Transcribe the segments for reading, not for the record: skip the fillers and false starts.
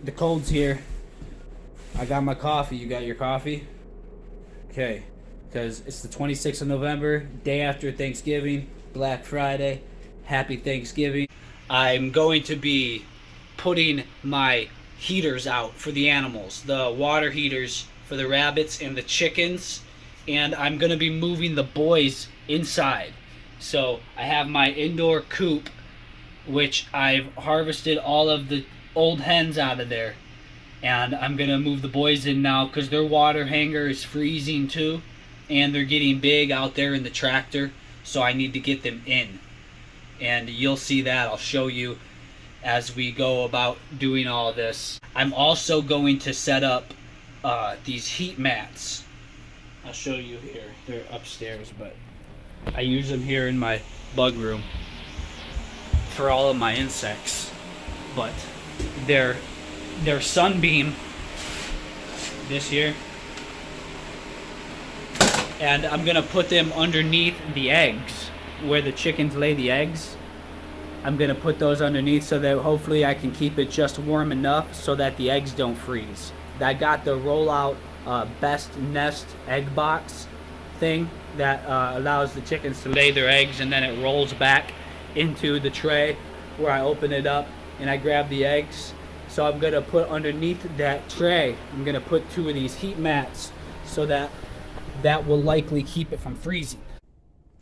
the cold's here. I got my coffee. You got your coffee? Okay. Because it's the 26th of November, day after Thanksgiving, Black Friday. Happy Thanksgiving. I'm going to be putting my heaters out for the animals, the water heaters for the rabbits and the chickens, and I'm going to be moving the boys inside. So I have my indoor coop, which I've harvested all of the old hens out of there, and I'm going to move the boys in now because their water hanger is freezing too, and they're getting big out there in the tractor, so I need to get them in. And you'll see that. I'll show you as we go about doing all this. I'm also going to set up these heat mats. I'll show you here. They're upstairs, but I use them here in my bug room for all of my insects. But they're sunbeam this year, and I'm gonna put them underneath the eggs where the chickens lay the eggs. I'm gonna put those underneath so that hopefully I can keep it just warm enough so that the eggs don't freeze. I got the rollout best nest egg box thing that allows the chickens to lay their eggs, and then it rolls back into the tray where I open it up and I grab the eggs. So I'm gonna put underneath that tray, I'm gonna put 2 of these heat mats so that will likely keep it from freezing.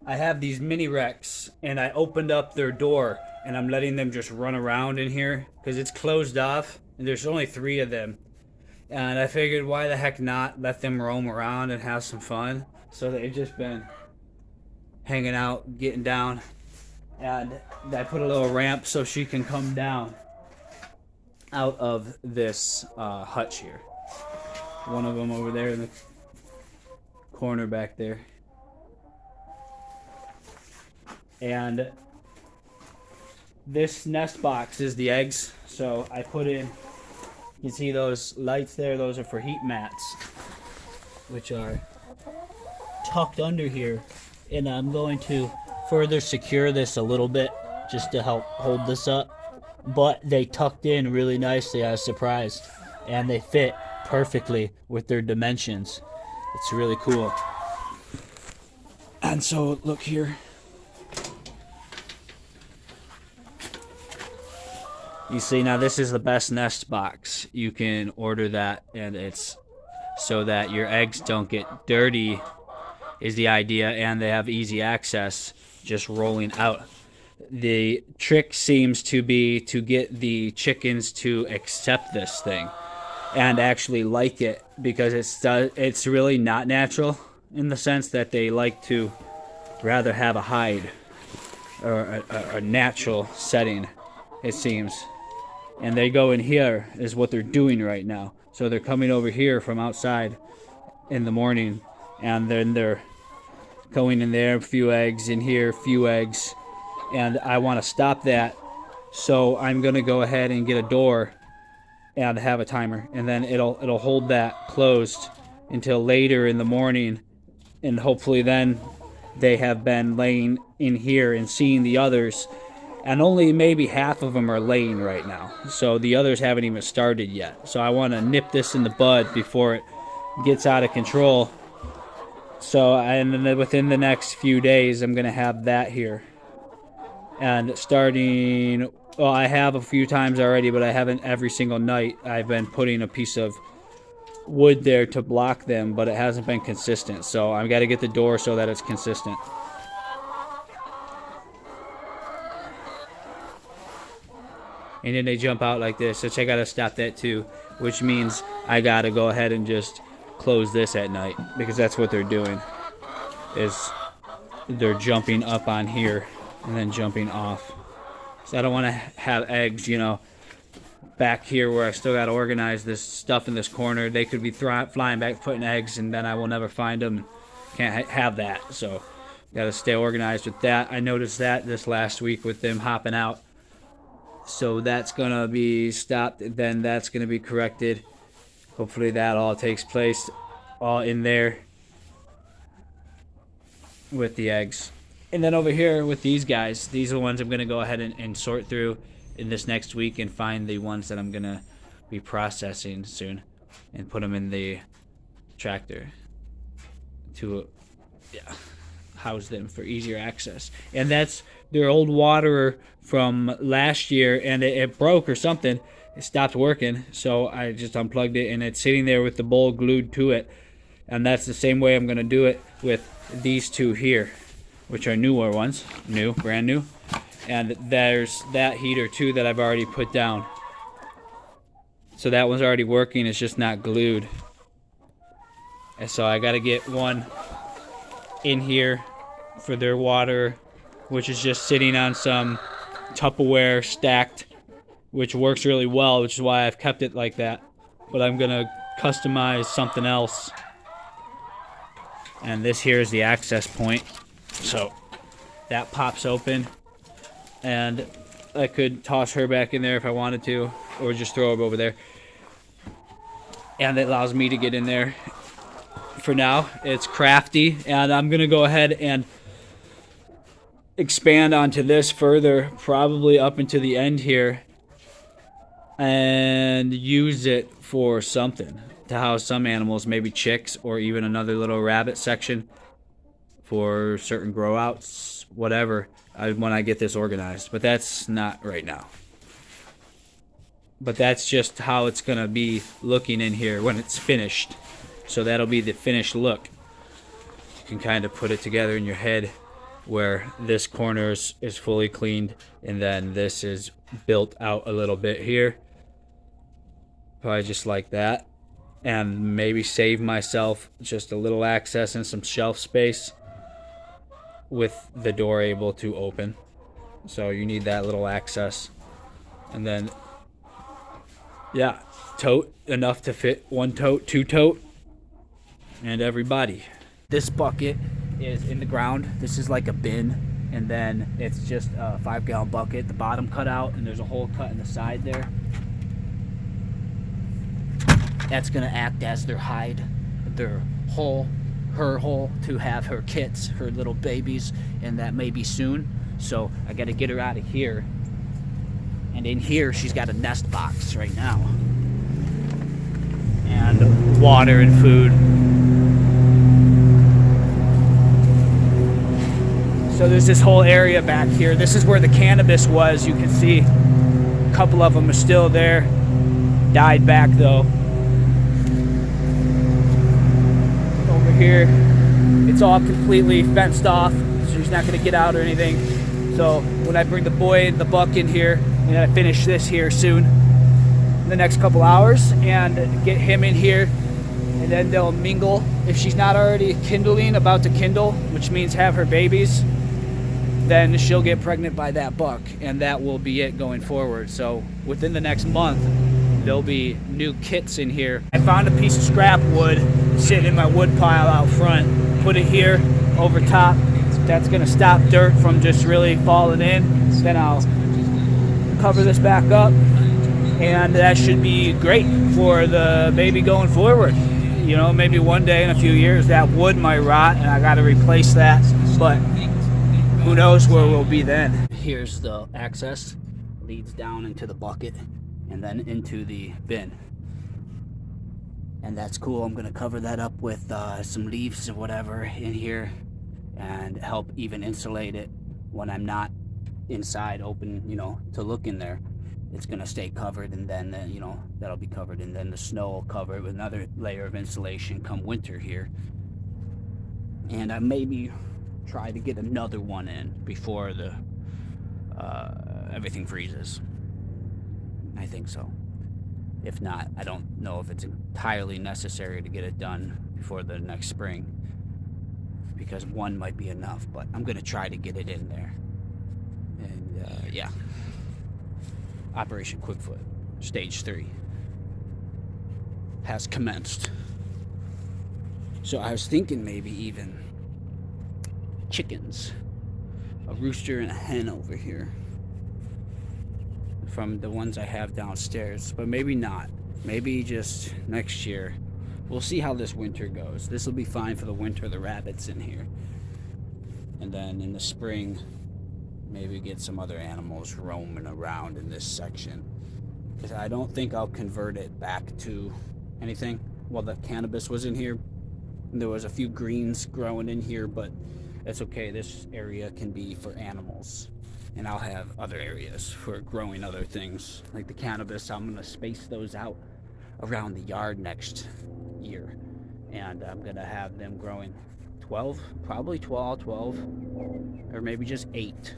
I have these mini Rex, and I opened up their door, and I'm letting them just run around in here because it's closed off, and there's only 3 of them. And I figured, why the heck not let them roam around and have some fun? So they've just been hanging out, getting down, and I put a little ramp so she can come down out of this hutch here. One of them over there in the corner back there. And this nest box is the eggs, so I put in, you see those lights there, those are for heat mats, which are tucked under here, and I'm going to further secure this a little bit just to help hold this up, but they tucked in really nicely. I was surprised, and they fit perfectly with their dimensions. It's really cool. And so look here. You see, now this is the best nest box. You can order that, and it's so that your eggs don't get dirty is the idea, and they have easy access just rolling out. The trick seems to be to get the chickens to accept this thing and actually like it, because it's really not natural in the sense that they like to rather have a hide or a natural setting, it seems. And they go in here is what they're doing right now. So they're coming over here from outside in the morning, and then they're going in there, a few eggs, in here, a few eggs. And I want to stop that, so I'm going to go ahead and get a door and have a timer, and then it'll hold that closed until later in the morning, and hopefully then they have been laying in here and seeing the others, and only maybe half of them are laying right now, so the others haven't even started yet. So I want to nip this in the bud before it gets out of control. So, and then within the next few days I'm going to have that here. And starting, well, I have a few times already, but I haven't every single night. I've been putting a piece of wood there to block them, but it hasn't been consistent. So I've got to get the door so that it's consistent. And then they jump out like this, which I got to stop that too, which means I got to go ahead and just close this at night, because that's what they're doing, is they're jumping up on here and then jumping off. So I don't want to have eggs, back here where I still got to organize this stuff in this corner. They could be flying back, putting eggs, and then I will never find them. Can't have that. So got to stay organized with that. I noticed that this last week with them hopping out. So that's going to be stopped. Then that's going to be corrected. Hopefully that all takes place all in there with the eggs. And then over here with these guys, these are the ones I'm going to go ahead and sort through in this next week and find the ones that I'm going to be processing soon and put them in the tractor to house them for easier access. And that's their old waterer from last year, and it broke or something. It stopped working, so I just unplugged it, and it's sitting there with the bowl glued to it. And that's the same way I'm going to do it with these two here, which are newer ones, brand new. And there's that heater too that I've already put down. So that one's already working, it's just not glued. And so I got to get one in here for their water, which is just sitting on some Tupperware stacked, which works really well, which is why I've kept it like that. But I'm going to customize something else. And this here is the access point. So that pops open, and I could toss her back in there if I wanted to, or just throw her over there. And it allows me to get in there. For now, it's crafty, and I'm going to go ahead and expand onto this further, probably up into the end here, and use it for something to house some animals, maybe chicks, or even another little rabbit section for certain grow outs, whatever, when I get this organized. But that's not right now. But that's just how it's going to be looking in here when it's finished. So that'll be the finished look. You can kind of put it together in your head, where this corner is fully cleaned, and then this is built out a little bit here. Probably just like that. And maybe save myself just a little access and some shelf space with the door able to open. So you need that little access. And then, yeah, tote enough to fit one tote, two tote, and everybody. This bucket is in the ground. This is like a bin, and then it's just a 5-gallon bucket. The bottom cut out, and there's a hole cut in the side there. That's gonna act as their hide, their hole, her hole to have her kits, her little babies, and that may be soon. So I gotta get her out of here. And in here, she's got a nest box right now, and water and food. So there's this whole area back here. This is where the cannabis was. You can see a couple of them are still there. Died back though. Over here, it's all completely fenced off, so he's not gonna get out or anything. So when I bring the boy and the buck in here, and I finish this here soon, in the next couple hours, and get him in here, and then they'll mingle. If she's not already about to kindle, which means have her babies, then she'll get pregnant by that buck, and that will be it going forward. So within the next month, there'll be new kits in here. I found a piece of scrap wood sitting in my wood pile out front. Put it here over top. That's gonna stop dirt from just really falling in. Then I'll cover this back up, and that should be great for the baby going forward. You know, maybe one day in a few years that wood might rot and I gotta replace that, but who knows where we'll be then. Here's the access, leads down into the bucket and then into the bin. And that's cool. I'm gonna cover that up with some leaves or whatever in here and help even insulate it when I'm not inside open, you know, to look in there. It's gonna stay covered, and then you know, that'll be covered, and then the snow will cover it with another layer of insulation come winter here. And I maybe try to get another one in before the everything freezes. I think so. If not, I don't know if it's entirely necessary to get it done before the next spring, because one might be enough, but I'm gonna try to get it in there. And yeah, Operation Quickfoot Stage 3 has commenced. So I was thinking maybe even chickens, a rooster and a hen over here from the ones I have downstairs, but maybe not. Maybe just next year. We'll see how this winter goes. This will be fine for the winter, the rabbits in here. And then in the spring, maybe get some other animals roaming around in this section. I don't think I'll convert it back to anything. Well, the cannabis was in here. There was a few greens growing in here, but that's okay. This area can be for animals. And I'll have other areas for growing other things. Like the cannabis, I'm going to space those out around the yard next year. And I'm going to have them growing 12, probably 12, or maybe just 8.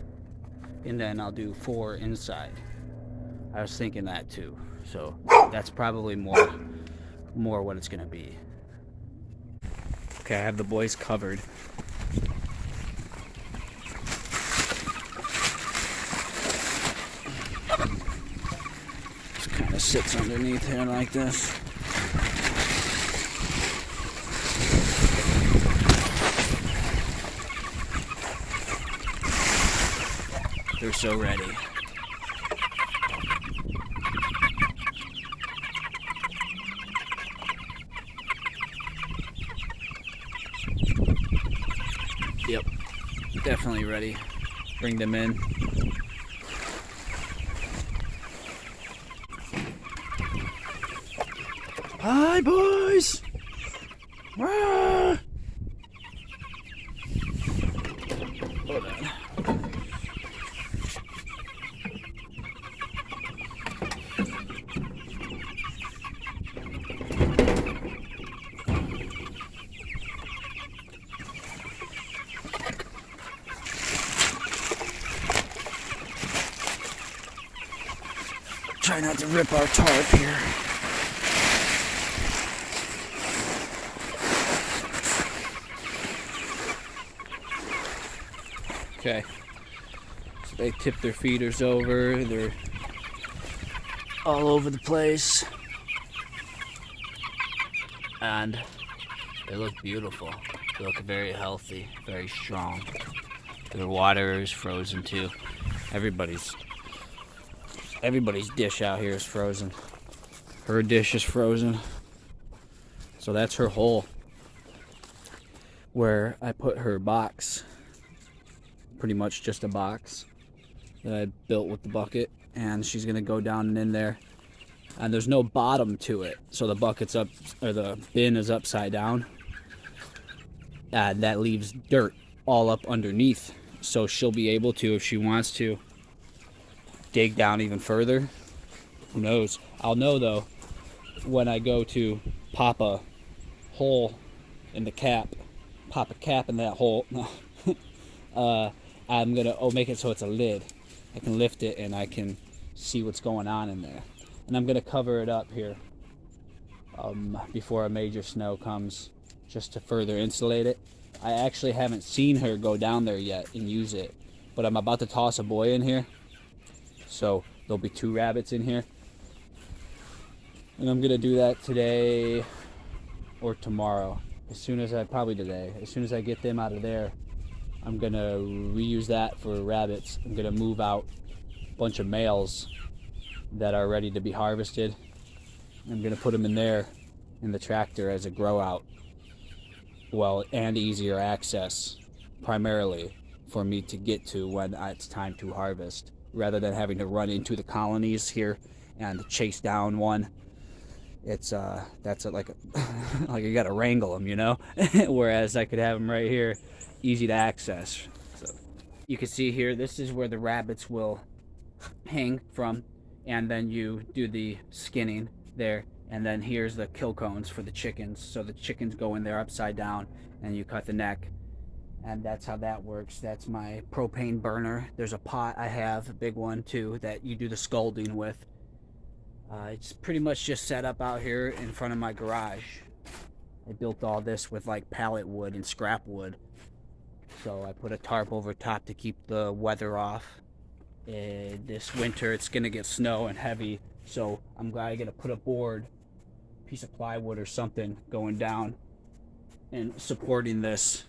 And then I'll do 4 inside. I was thinking that too. So that's probably more what it's going to be. Okay, I have the boys covered. Just kind of sits underneath here like this. They're so ready. Yep, definitely ready. Bring them in. Hi, boys! Rah! Hold on. Try not to rip our tarp here. Okay. So they tip their feeders over. They're all over the place. And they look beautiful. They look very healthy, very strong. Their water is frozen too. Everybody's dish out here is frozen. Her dish is frozen. So that's her hole where I put her box. Pretty much just a box that I built with the bucket, and she's gonna go down and in there. And there's no bottom to it, so the bucket's up, or the bin is upside down. And that leaves dirt all up underneath. So she'll be able to, if she wants to, dig down even further. Who knows? I'll know though when I go to pop a hole in the cap, pop a cap in that hole. I'm gonna make it so it's a lid. I can lift it and I can see what's going on in there. And I'm gonna cover it up here before a major snow comes, just to further insulate it. I actually haven't seen her go down there yet and use it, but I'm about to toss a boy in here. So there'll be 2 rabbits in here. And I'm gonna do that today or tomorrow. Probably today. As soon as I get them out of there, I'm gonna reuse that for rabbits. I'm gonna move out a bunch of males that are ready to be harvested. I'm gonna put them in there in the tractor as a grow out. Well, and easier access, primarily for me to get to when it's time to harvest, rather than having to run into the colonies here and chase down one. It's like you gotta wrangle them, you know. Whereas I could have them right here, easy to access. So you can see here, this is where the rabbits will hang from, and then you do the skinning there, and then here's the kill cones for the chickens. So the chickens go in there upside down, and you cut the neck, and that's how that works. That's my propane burner. There's a pot I have, a big one too, that you do the scalding with. It's pretty much just set up out here in front of my garage. I built all this with like pallet wood and scrap wood. So I put a tarp over top to keep the weather off. This winter it's gonna get snow and heavy, so I'm gonna put a board, piece of plywood or something going down and supporting this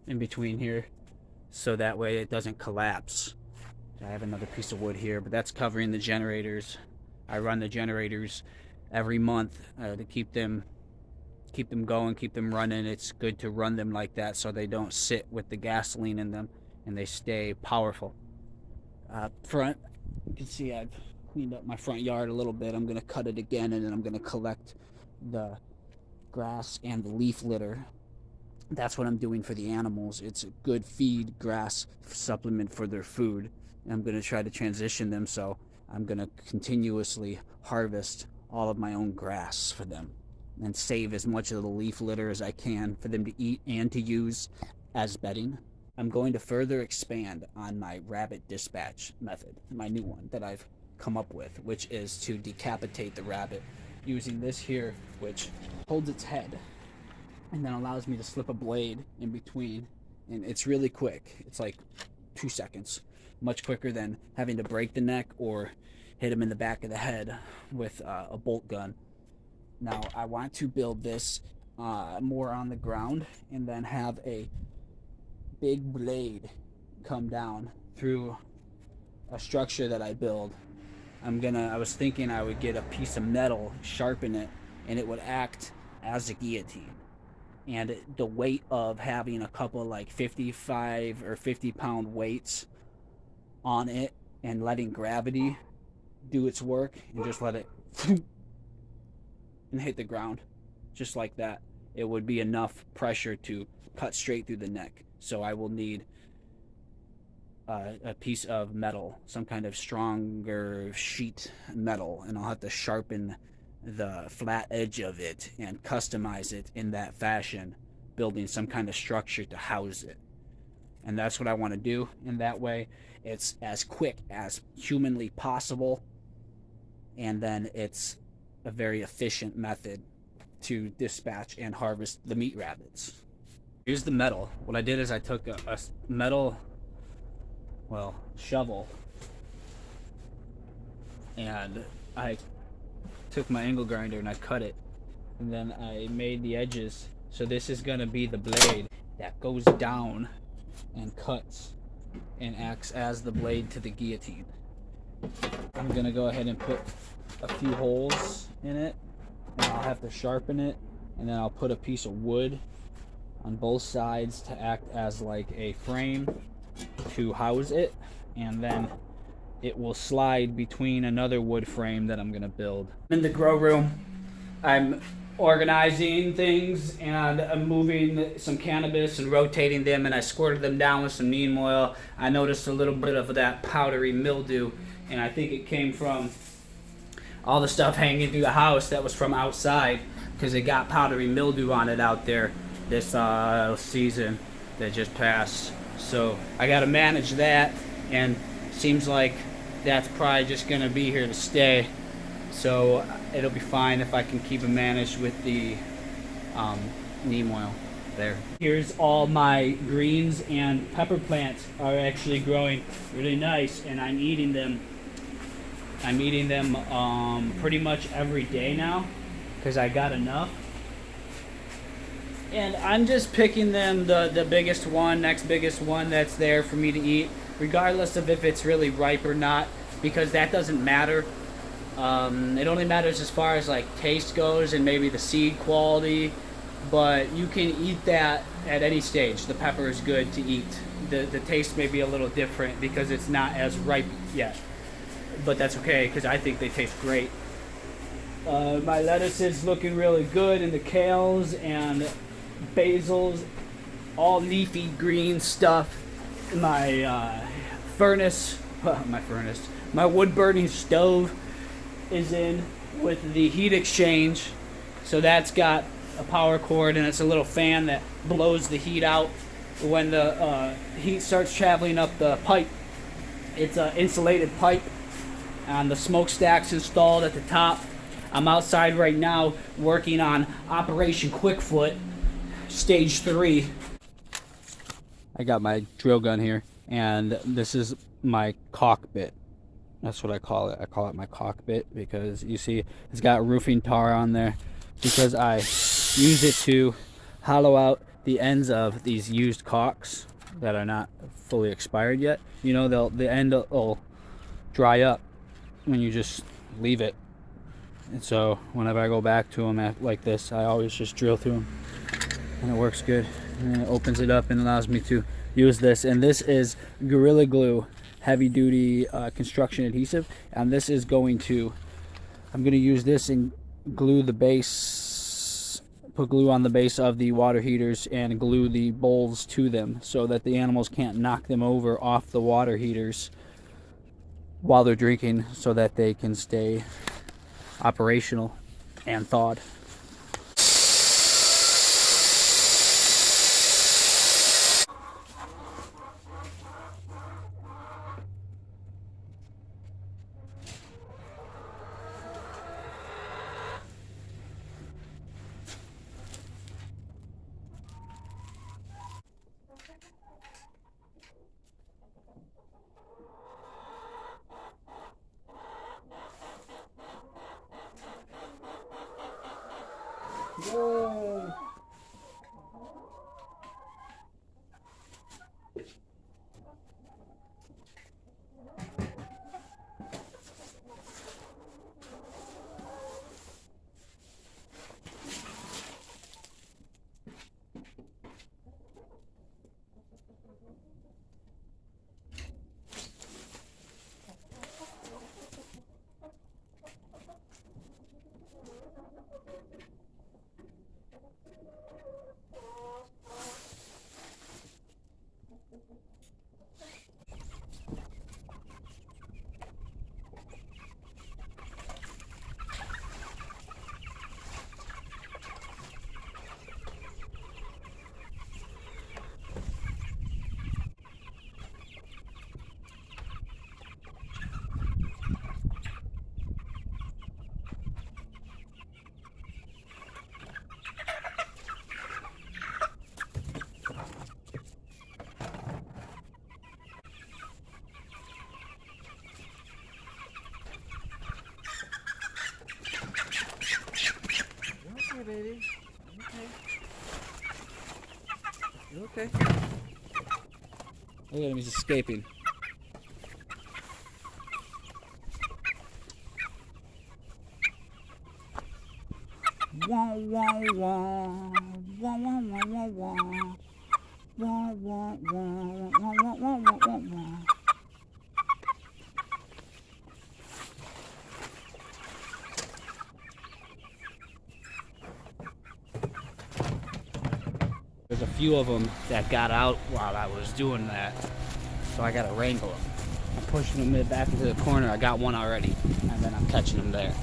in between here, so that way it doesn't collapse. I have another piece of wood here, but that's covering the generators. I run the generators every month to keep them going, keep them running. It's good to run them like that so they don't sit with the gasoline in them and they stay powerful. Front, you can see I've cleaned up my front yard a little bit. I'm going to cut it again, and then I'm going to collect the grass and the leaf litter. That's what I'm doing for the animals. It's a good feed, grass supplement for their food. And I'm going to try to transition them, so I'm going to continuously harvest all of my own grass for them and save as much of the leaf litter as I can for them to eat and to use as bedding. I'm going to further expand on my rabbit dispatch method, my new one that I've come up with, which is to decapitate the rabbit using this here, which holds its head and then allows me to slip a blade in between, and it's really quick. It's like 2 seconds, much quicker than having to break the neck or hit him in the back of the head with a bolt gun. Now I want to build this more on the ground and then have a big blade come down through a structure that I build. I was thinking I would get a piece of metal, sharpen it, and it would act as a guillotine. And the weight of having a couple like 55 or 50 pound weights on it and letting gravity do its work and just let it and hit the ground just like that, it would be enough pressure to cut straight through the neck. So I will need a piece of metal, some kind of stronger sheet metal, and I'll have to sharpen the flat edge of it and customize it in that fashion, building some kind of structure to house it. And that's what I want to do. And that way it's as quick as humanly possible, and then it's a very efficient method to dispatch and harvest the meat rabbits. Here's the metal. What I did is I took a metal, shovel, and I took my angle grinder and I cut it, and then I made the edges. So this is gonna be the blade that goes down and cuts and acts as the blade to the guillotine. I'm gonna go ahead and put a few holes in it, and I'll have to sharpen it, and then I'll put a piece of wood on both sides to act as like a frame to house it, and then it will slide between another wood frame that I'm gonna build. In the grow room, I'm organizing things, and I'm moving some cannabis and rotating them, and I squirted them down with some neem oil. I noticed a little bit of that powdery mildew, and I think it came from all the stuff hanging through the house that was from outside, because it got powdery mildew on it out there this season that just passed. So I got to manage that, and seems like that's probably just going to be here to stay. So it'll be fine if I can keep it managed with the neem oil there. Here's all my greens, and pepper plants are actually growing really nice, and I'm eating them. Pretty much every day now because I got enough. And I'm just picking them the biggest one, next biggest one that's there for me to eat, regardless of if it's really ripe or not, because that doesn't matter. It only matters as far as like taste goes and maybe the seed quality, but you can eat that at any stage. The pepper is good to eat. The taste may be a little different because it's not as ripe yet, but that's okay because I think they taste great. My lettuce is looking really good, and the kales and basils, all leafy green stuff. My my wood burning stove is in with the heat exchange, so that's got a power cord, and it's a little fan that blows the heat out when the heat starts traveling up the pipe. It's an insulated pipe, and the smokestack's installed at the top. I'm outside right now working on Operation Quickfoot Stage 3. I got my drill gun here, and this is my cockpit. That's what I call it. I call it my cockpit because you see it's got roofing tar on there because I use it to hollow out the ends of these used caulks that are not fully expired yet. You know, the end will dry up when you just leave it. And so whenever I go back to them like this, I always just drill through them, and it works good. And it opens it up and allows me to use this. And this is Gorilla Glue heavy duty construction adhesive, and this is going to, I'm going to use this and glue the base, put glue on the base of the water heaters and glue the bowls to them so that the animals can't knock them over off the water heaters while they're drinking, so that they can stay operational and thawed. Whoa. Baby. Okay. You okay? Look at him, he's escaping. Wah wah wah. Wah wah wah wah wah. Wah wah wah wah wah wah wah wah. There's a few of them that got out while I was doing that, so I gotta wrangle them. I'm pushing them back into the corner. I got one already, and then I'm catching them there.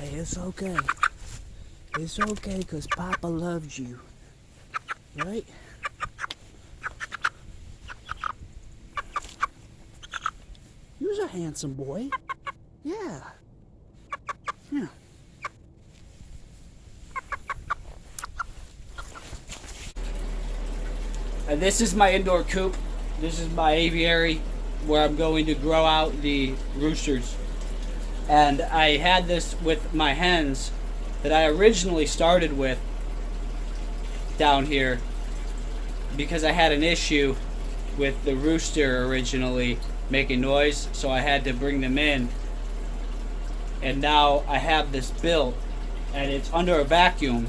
Say it's okay. It's okay, 'cause Papa loves you. Right? You're a handsome boy. Yeah. Yeah. And this is my indoor coop. This is my aviary where I'm going to grow out the roosters. And I had this with my hens that I originally started with down here because I had an issue with the rooster originally making noise, so I had to bring them in. And now I have this built, and it's under a vacuum,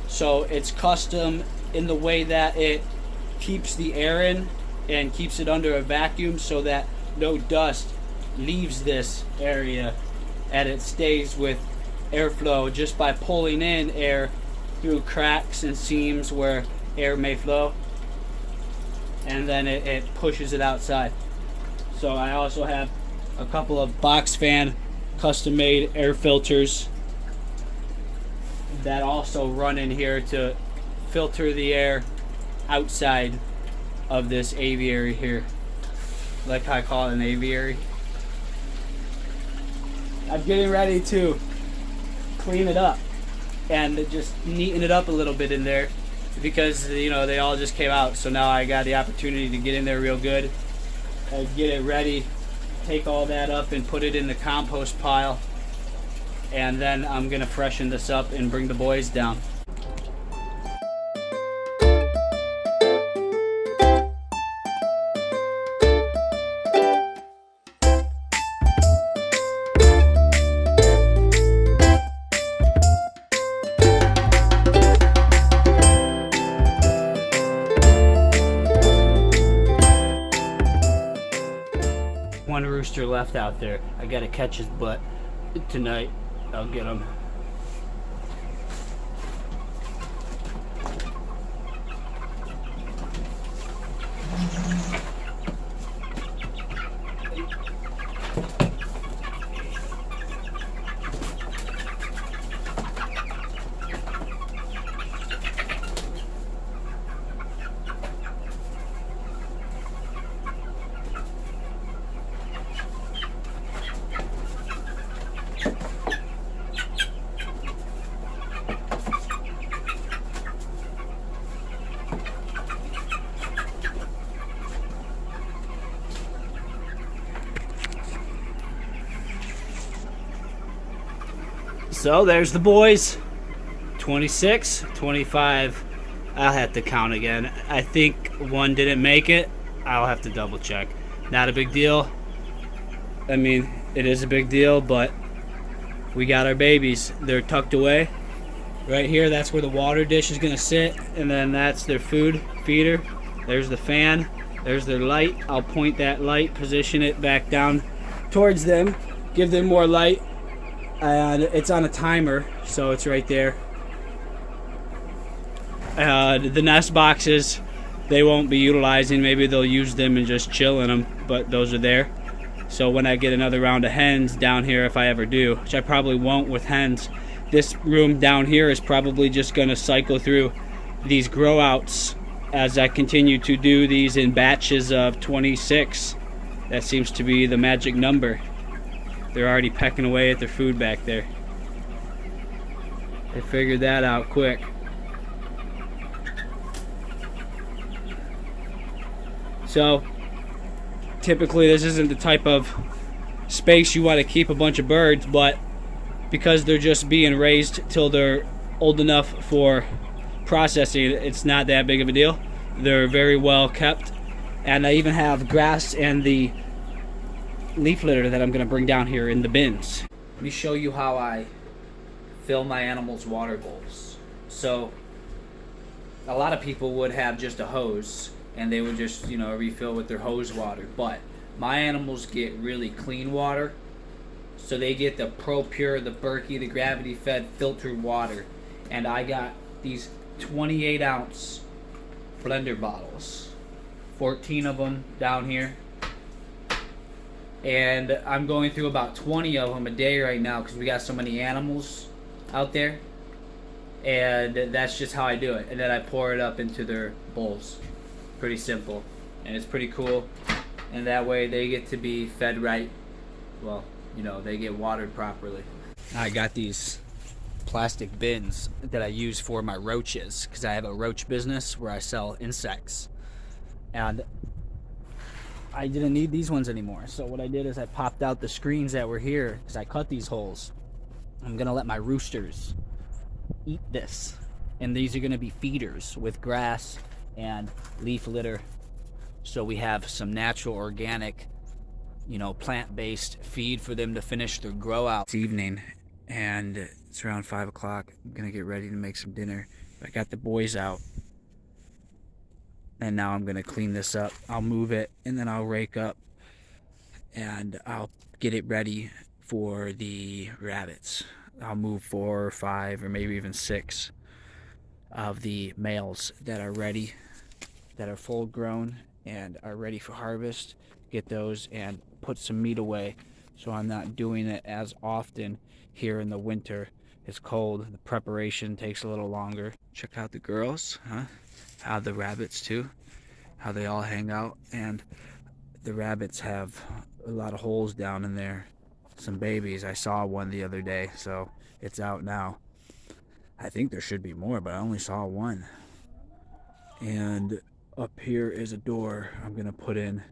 so it's custom in the way that it keeps the air in and keeps it under a vacuum so that no dust leaves this area, and it stays with airflow just by pulling in air through cracks and seams where air may flow, and then it pushes it outside. So I also have a couple of box fan custom made air filters that also run in here to filter the air outside of this aviary here. Like I call it an aviary. I'm getting ready to clean it up and just neaten it up a little bit in there because, you know, they all just came out. So now I got the opportunity to get in there real good and get it ready, take all that up and put it in the compost pile. And then I'm gonna freshen this up and bring the boys down. One rooster left out there. I gotta catch his butt tonight. I'll get him. So there's the boys. 26, 25. I'll have to count again. I think one didn't make it. I'll have to double check. Not a big deal. I mean, it is a big deal, but we got our babies. They're tucked away. Right here, that's where the water dish is gonna sit, and then that's their food feeder. There's the fan. There's their light. I'll point that light, position it back down towards them, give them more light. And it's on a timer, so it's right there. The nest boxes, they won't be utilizing. Maybe they'll use them and just chill in them, but those are there. So when I get another round of hens down here, if I ever do, which I probably won't with hens, this room down here is probably just going to cycle through these grow outs as I continue to do these in batches of 26. That seems to be the magic number. They're already pecking away at their food back there. They figured that out quick. So, typically this isn't the type of space you want to keep a bunch of birds, but because they're just being raised till they're old enough for processing, it's not that big of a deal. They're very well kept. And I even have grass and the leaf litter that I'm going to bring down here in the bins. Let me show you how I fill my animals' water bowls. So a lot of people would have just a hose and they would just, you know, refill with their hose water, but my animals get really clean water, so they get the Pro Pure, the Berkey, the gravity fed filtered water. And I got these 28 ounce blender bottles, 14 of them down here. And I'm going through about 20 of them a day right now because we got so many animals out there. And that's just how I do it. And then I pour it up into their bowls. Pretty simple. And it's pretty cool. And that way they get to be fed right. Well, you know, they get watered properly. I got these plastic bins that I use for my roaches because I have a roach business where I sell insects. And I didn't need these ones anymore. So what I did is I popped out the screens that were here because I cut these holes. I'm going to let my roosters eat this. And these are going to be feeders with grass and leaf litter. So we have some natural, organic, you know, plant-based feed for them to finish their grow out. It's evening and it's around 5 o'clock. I'm going to get ready to make some dinner. I got the boys out. And now I'm going to clean this up. I'll move it and then I'll rake up and I'll get it ready for the rabbits. I'll move 4 or 5 or maybe even 6 of the males that are ready, that are full grown and are ready for harvest. Get those and put some meat away so I'm not doing it as often here in the winter. It's cold. The preparation takes a little longer. Check out the girls, huh? How the rabbits too, how they all hang out, and the rabbits have a lot of holes down in there, some babies. I saw one the other day, so it's out now. I think there should be more, but I only saw one. And up here is a door I'm gonna put in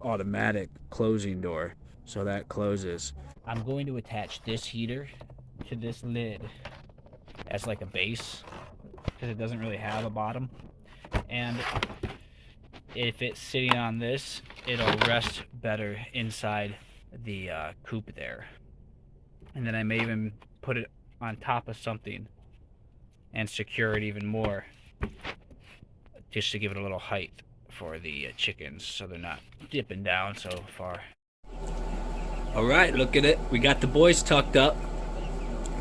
automatic closing door, so that closes. I'm going to attach this heater to this lid as like a base, because it doesn't really have a bottom. And if it's sitting on this, it'll rest better inside the coop there. And then I may even put it on top of something and secure it even more, just to give it a little height for the chickens so they're not dipping down so far. All right, look at it. We got the boys tucked up.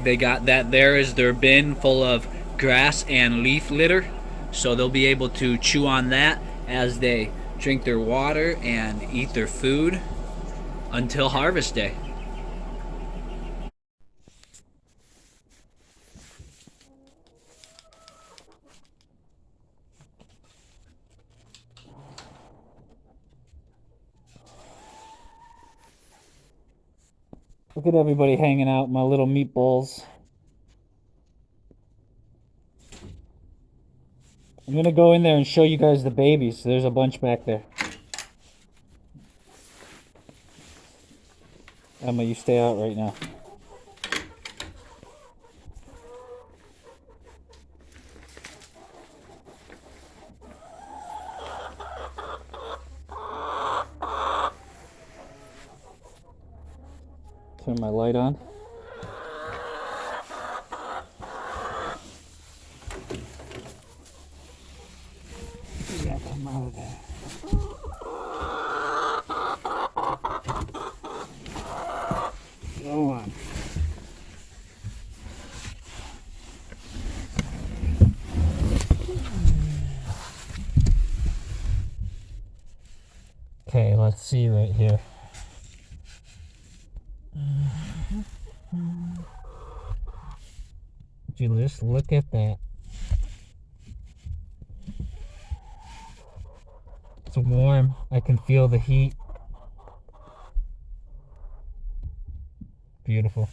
They got that there is their bin full of grass and leaf litter, so they'll be able to chew on that as they drink their water and eat their food until harvest day. Look at everybody hanging out, my little meatballs. I'm gonna go in there and show you guys the babies. There's a bunch back there. Emma, you stay out right now. Turn my light on. Yeah, come out of there. Go on. Okay, let's see right here. Would you just look at that? It's warm. I can feel the heat. Beautiful.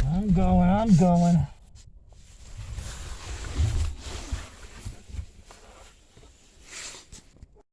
I'm going.